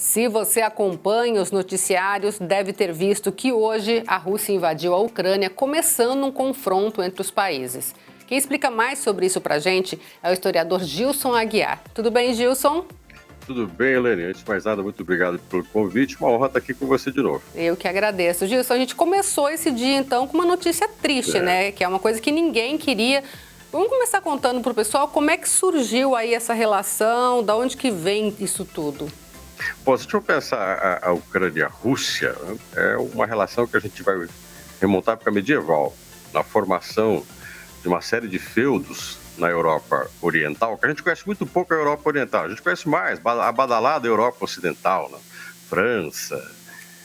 Se você acompanha os noticiários, deve ter visto que hoje a Rússia invadiu a Ucrânia, começando um confronto entre os países. Quem explica mais sobre isso pra gente é o historiador Gilson Aguiar. Tudo bem, Gilson? Tudo bem, Helene. Antes de mais nada, muito obrigado pelo convite. Uma honra estar aqui com você de novo. Eu que agradeço. Gilson, a gente começou esse dia, então, com uma notícia triste, né? Que é uma coisa que ninguém queria. Vamos começar contando pro pessoal como é que surgiu aí essa relação, da onde que vem isso tudo? Bom, se a gente pensar a Ucrânia e a Rússia, né, é uma relação que a gente vai remontar à época medieval, na formação de uma série de feudos na Europa Oriental, que a gente conhece muito pouco a Europa Oriental, a gente conhece mais a badalada Europa Ocidental, né? França,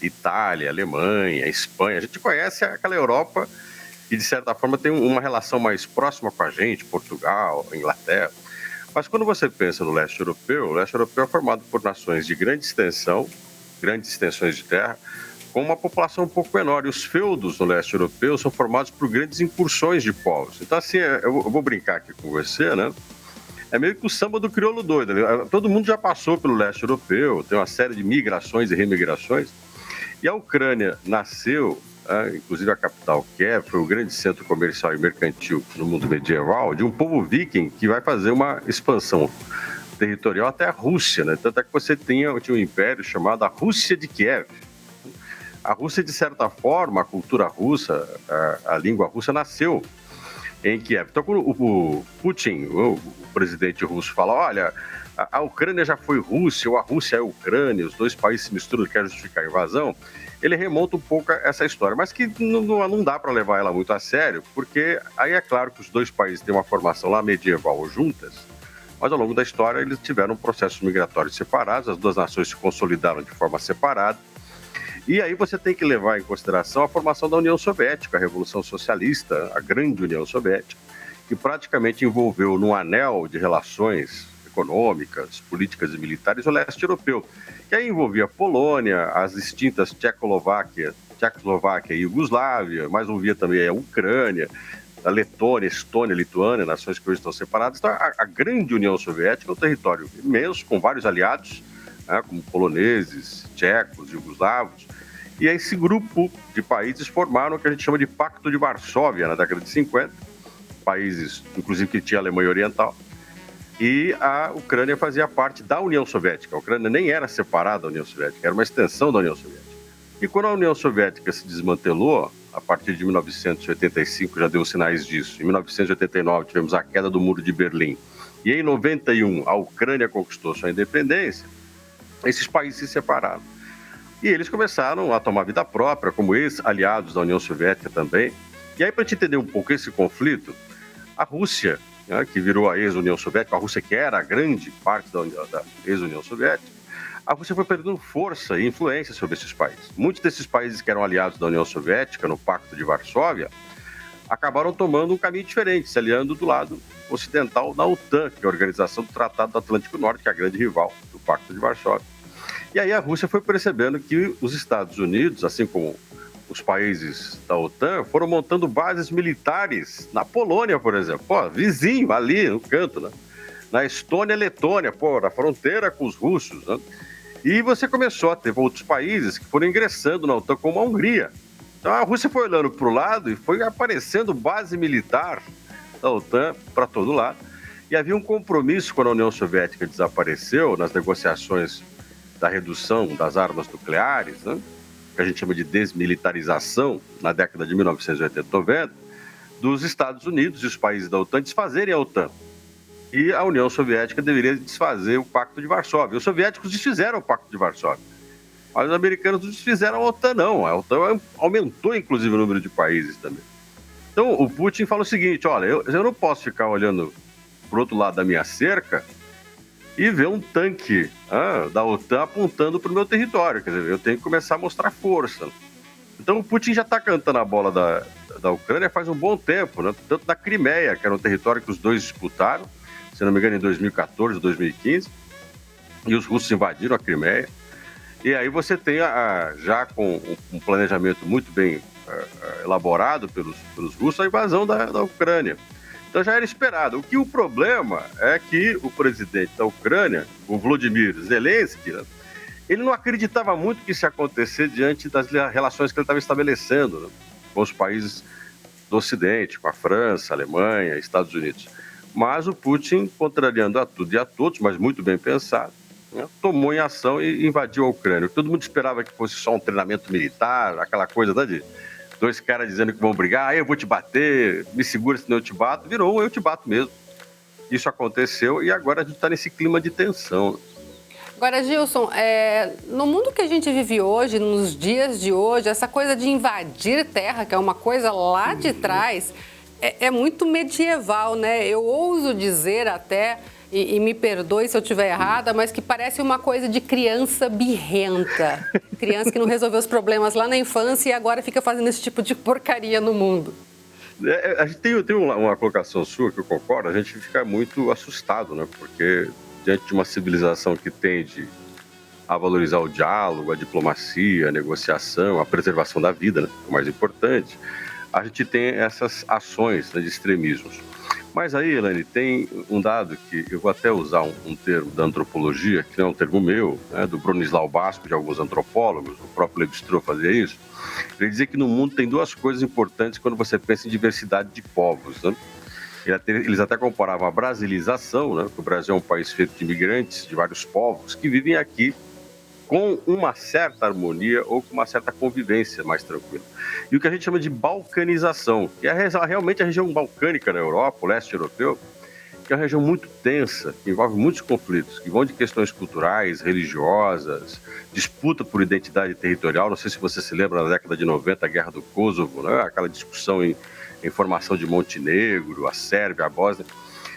Itália, Alemanha, Espanha, a gente conhece aquela Europa que de certa forma tem uma relação mais próxima com a gente, Portugal, Inglaterra. Mas quando você pensa no leste europeu, o leste europeu é formado por nações de grande extensão, grandes extensões de terra, com uma população um pouco menor. E os feudos no leste europeu são formados por grandes incursões de povos. Então, assim, eu vou brincar aqui com você, né? É meio que o samba do crioulo doido. Né? Todo mundo já passou pelo leste europeu, tem uma série de migrações e remigrações. E a Ucrânia nasceu, inclusive a capital Kiev, foi o grande centro comercial e mercantil no mundo medieval, de um povo viking que vai fazer uma expansão territorial até a Rússia, né? Tanto é que você tinha um império chamado a Rússia de Kiev. A Rússia, de certa forma, a cultura russa, a língua russa nasceu em Kiev. Então, quando o Putin, o presidente russo, fala, olha, a Ucrânia já foi Rússia, ou a Rússia é a Ucrânia, os dois países se misturam, quer justificar a invasão, ele remonta um pouco a essa história, mas que não dá para levar ela muito a sério, porque aí é claro que os dois países têm uma formação lá medieval juntas, mas ao longo da história eles tiveram processos migratórios separados, as duas nações se consolidaram de forma separada, e aí você tem que levar em consideração a formação da União Soviética, a Revolução Socialista, a grande União Soviética, que praticamente envolveu num anel de relações econômicas, políticas e militares o leste europeu, que aí envolvia a Polônia, as distintas Tchecoslováquia e Iugoslávia, mas envolvia também a Ucrânia, a Letônia, Estônia, Lituânia, nações que hoje estão separadas. Então, a grande União Soviética é um território imenso, com vários aliados, né, como poloneses, tchecos, iugoslavos, e esse grupo de países formaram o que a gente chama de Pacto de Varsóvia na década de 50, países, inclusive, que tinha a Alemanha Oriental, e a Ucrânia fazia parte da União Soviética. A Ucrânia nem era separada da União Soviética, era uma extensão da União Soviética. E quando a União Soviética se desmantelou, a partir de 1985 já deu sinais disso, em 1989 tivemos a queda do Muro de Berlim, e em 91 a Ucrânia conquistou sua independência, esses países se separaram. E eles começaram a tomar vida própria, como ex-aliados da União Soviética também. E aí, para a gente entender um pouco esse conflito, a Rússia, né, que virou a ex-União Soviética, a Rússia que era a grande parte da ex-União Soviética, a Rússia foi perdendo força e influência sobre esses países. Muitos desses países que eram aliados da União Soviética, no Pacto de Varsóvia, acabaram tomando um caminho diferente, se aliando do lado ocidental da OTAN, que é a Organização do Tratado do Atlântico Norte, que é a grande rival do Pacto de Varsóvia. E aí a Rússia foi percebendo que os Estados Unidos, assim como os países da OTAN, foram montando bases militares na Polônia, por exemplo. Pô, vizinho, ali no canto, né? Na Estônia e Letônia, pô, na fronteira com os russos, né? E você começou a ter outros países que foram ingressando na OTAN, como a Hungria. Então a Rússia foi olhando para o lado e foi aparecendo base militar da OTAN para todo lado. E havia um compromisso quando a União Soviética desapareceu nas negociações da redução das armas nucleares, né, que a gente chama de desmilitarização, na década de 1980 e 90, dos Estados Unidos e os países da OTAN desfazerem a OTAN. E a União Soviética deveria desfazer o Pacto de Varsóvia. Os soviéticos desfizeram o Pacto de Varsóvia, mas os americanos não desfizeram a OTAN, não. A OTAN aumentou, inclusive, o número de países também. Então, o Putin fala o seguinte, olha, eu não posso ficar olhando para o outro lado da minha cerca e ver um tanque da OTAN apontando para o meu território. Quer dizer, eu tenho que começar a mostrar força. Então o Putin já está cantando a bola da Ucrânia faz um bom tempo, né? Tanto na Crimeia, que era um território que os dois disputaram, se não me engano, em 2014, 2015, e os russos invadiram a Crimeia. E aí você tem, já com um planejamento muito bem elaborado pelos russos, a invasão da Ucrânia. Então já era esperado. O problema é que o presidente da Ucrânia, o Volodymyr Zelensky, né, Ele não acreditava muito que isso ia acontecer diante das relações que ele estava estabelecendo, né, com os países do Ocidente, com a França, a Alemanha, Estados Unidos. Mas o Putin, contrariando a tudo e a todos, mas muito bem pensado, né, tomou em ação e invadiu a Ucrânia. Todo mundo esperava que fosse só um treinamento militar, aquela coisa, né, de dois caras dizendo que vão brigar, eu vou te bater, me segura senão eu te bato. Virou um eu te bato mesmo. Isso aconteceu e agora a gente está nesse clima de tensão. Agora, Gilson, no mundo que a gente vive hoje, nos dias de hoje, essa coisa de invadir terra, que é uma coisa lá de trás, é muito medieval, né? Eu ouso dizer até, e me perdoe se eu estiver errada, mas que parece uma coisa de criança birrenta. Criança que não resolveu os problemas lá na infância e agora fica fazendo esse tipo de porcaria no mundo. A gente tem uma colocação sua que eu concordo, a gente fica muito assustado, né? Porque diante de uma civilização que tende a valorizar o diálogo, a diplomacia, a negociação, a preservação da vida, né? O mais importante, a gente tem essas ações, né, de extremismos. Mas aí, Elaine, tem um dado que eu vou até usar um termo da antropologia, que não é um termo meu, né, do Bronislau Basco, de alguns antropólogos, o próprio Lévi-Strauss fazia isso. Ele dizia que no mundo tem duas coisas importantes quando você pensa em diversidade de povos, né? Eles até comparavam a brasilização, né? Que o Brasil é um país feito de imigrantes, de vários povos, que vivem aqui com uma certa harmonia ou com uma certa convivência mais tranquila. E o que a gente chama de balcanização, que é realmente a região balcânica na Europa, o leste europeu, que é uma região muito tensa, que envolve muitos conflitos, que vão de questões culturais, religiosas, disputa por identidade territorial. Não sei se você se lembra, na década de 90, a Guerra do Kosovo, né? Aquela discussão em formação de Montenegro, a Sérvia, a Bósnia.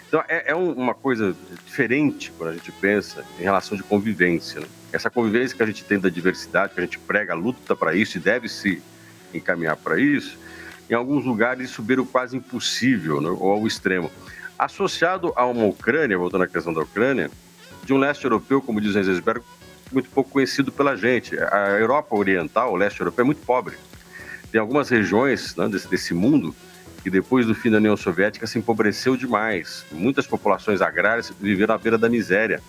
Então, é uma coisa diferente quando a gente pensa em relação de convivência, né? Essa convivência que a gente tem da diversidade, que a gente prega, luta para isso e deve se encaminhar para isso, em alguns lugares isso beira o quase impossível, né? Ou ao extremo. Associado a uma Ucrânia, voltando à questão da Ucrânia, de um leste europeu, como diz o Enzensberg, muito pouco conhecido pela gente. A Europa Oriental, o leste europeu, é muito pobre. Tem algumas regiões, né, desse mundo que depois do fim da União Soviética se empobreceu demais. Muitas populações agrárias viveram à beira da miséria.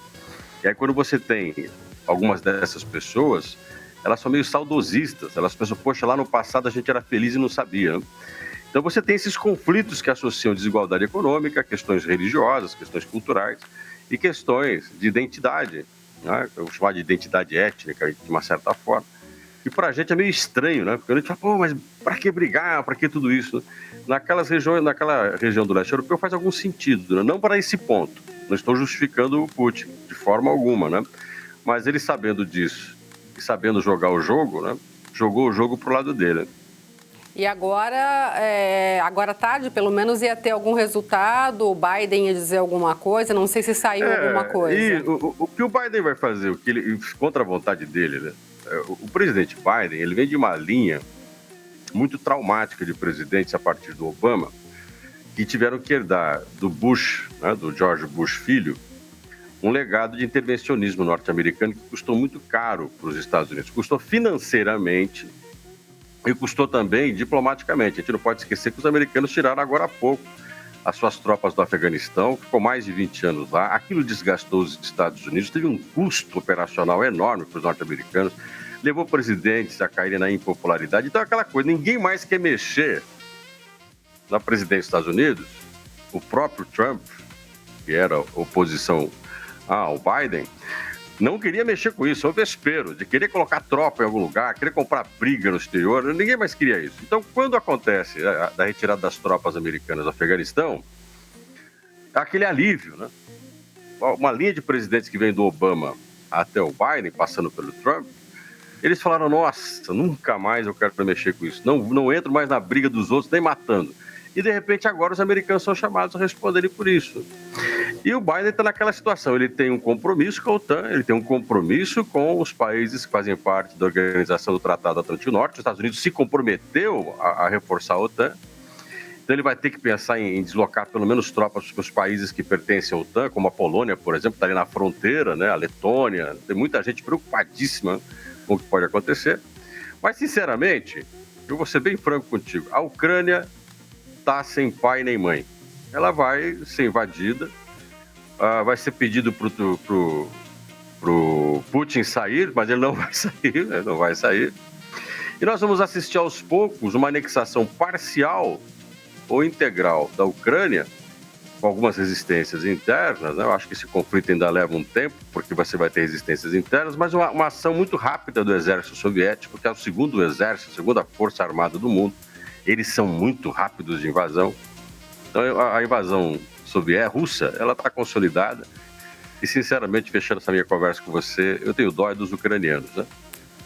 E aí quando você tem algumas dessas pessoas, elas são meio saudosistas. Elas pensam, poxa, lá no passado a gente era feliz e não sabia, né? Então você tem esses conflitos que associam desigualdade econômica, questões religiosas, questões culturais e questões de identidade, né? Eu vou chamar de identidade étnica, de uma certa forma. E para a gente é meio estranho, né? Porque a gente fala, pô, mas para que brigar? Para que tudo isso? Naquela região do leste europeu faz algum sentido, né? Não para esse ponto. Não estou justificando o Putin, de forma alguma, né? Mas ele sabendo disso e sabendo jogar o jogo, né? Jogou o jogo pro lado dele. E agora tarde, pelo menos, ia ter algum resultado, o Biden ia dizer alguma coisa, não sei se saiu alguma coisa. E o que o Biden vai fazer, contra a vontade dele, né? O presidente Biden, ele vem de uma linha muito traumática de presidentes a partir do Obama, que tiveram que herdar do Bush, né, do George Bush filho, um legado de intervencionismo norte-americano que custou muito caro para os Estados Unidos. Custou financeiramente e custou também diplomaticamente. A gente não pode esquecer que os americanos tiraram agora há pouco as suas tropas do Afeganistão, ficou mais de 20 anos lá. Aquilo desgastou os Estados Unidos, teve um custo operacional enorme para os norte-americanos, levou presidentes a caírem na impopularidade. Então, aquela coisa, ninguém mais quer mexer na presidência dos Estados Unidos. O próprio Trump, que era oposição ao Biden, não queria mexer com isso, é o vespeiro, de querer colocar tropa em algum lugar, querer comprar briga no exterior, ninguém mais queria isso. Então, quando acontece a retirada das tropas americanas do Afeganistão, é aquele alívio, né? Uma linha de presidentes que vem do Obama até o Biden, passando pelo Trump, eles falaram, nossa, nunca mais eu quero mexer com isso, não entro mais na briga dos outros, nem matando. E, de repente, agora os americanos são chamados a responderem por isso. E o Biden está naquela situação, ele tem um compromisso com a OTAN, ele tem um compromisso com os países que fazem parte da Organização do Tratado Atlântico Norte. Os Estados Unidos se comprometeu a reforçar a OTAN, então ele vai ter que pensar em deslocar pelo menos tropas para os países que pertencem à OTAN, como a Polônia, por exemplo, está ali na fronteira, né? A Letônia, tem muita gente preocupadíssima com o que pode acontecer. Mas, sinceramente, eu vou ser bem franco contigo, a Ucrânia está sem pai nem mãe. Ela vai ser invadida, vai ser pedido pro o Putin sair, mas ele não vai sair, né? Não vai sair. E nós vamos assistir aos poucos uma anexação parcial ou integral da Ucrânia, com algumas resistências internas, né? Eu acho que esse conflito ainda leva um tempo, porque você vai ter resistências internas, mas uma ação muito rápida do exército soviético, que é o segundo exército, a segunda força armada do mundo. Eles são muito rápidos de invasão. Então, a invasão russa, ela está consolidada. E, sinceramente, fechando essa minha conversa com você, eu tenho dó dos ucranianos, né?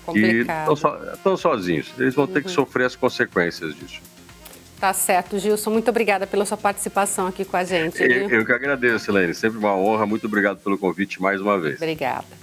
Complicado. Que estão sozinhos. Eles vão ter que sofrer as consequências disso. Tá certo, Gilson. Muito obrigada pela sua participação aqui com a gente. Eu que agradeço, Helene. Sempre uma honra. Muito obrigado pelo convite mais uma vez. Obrigada.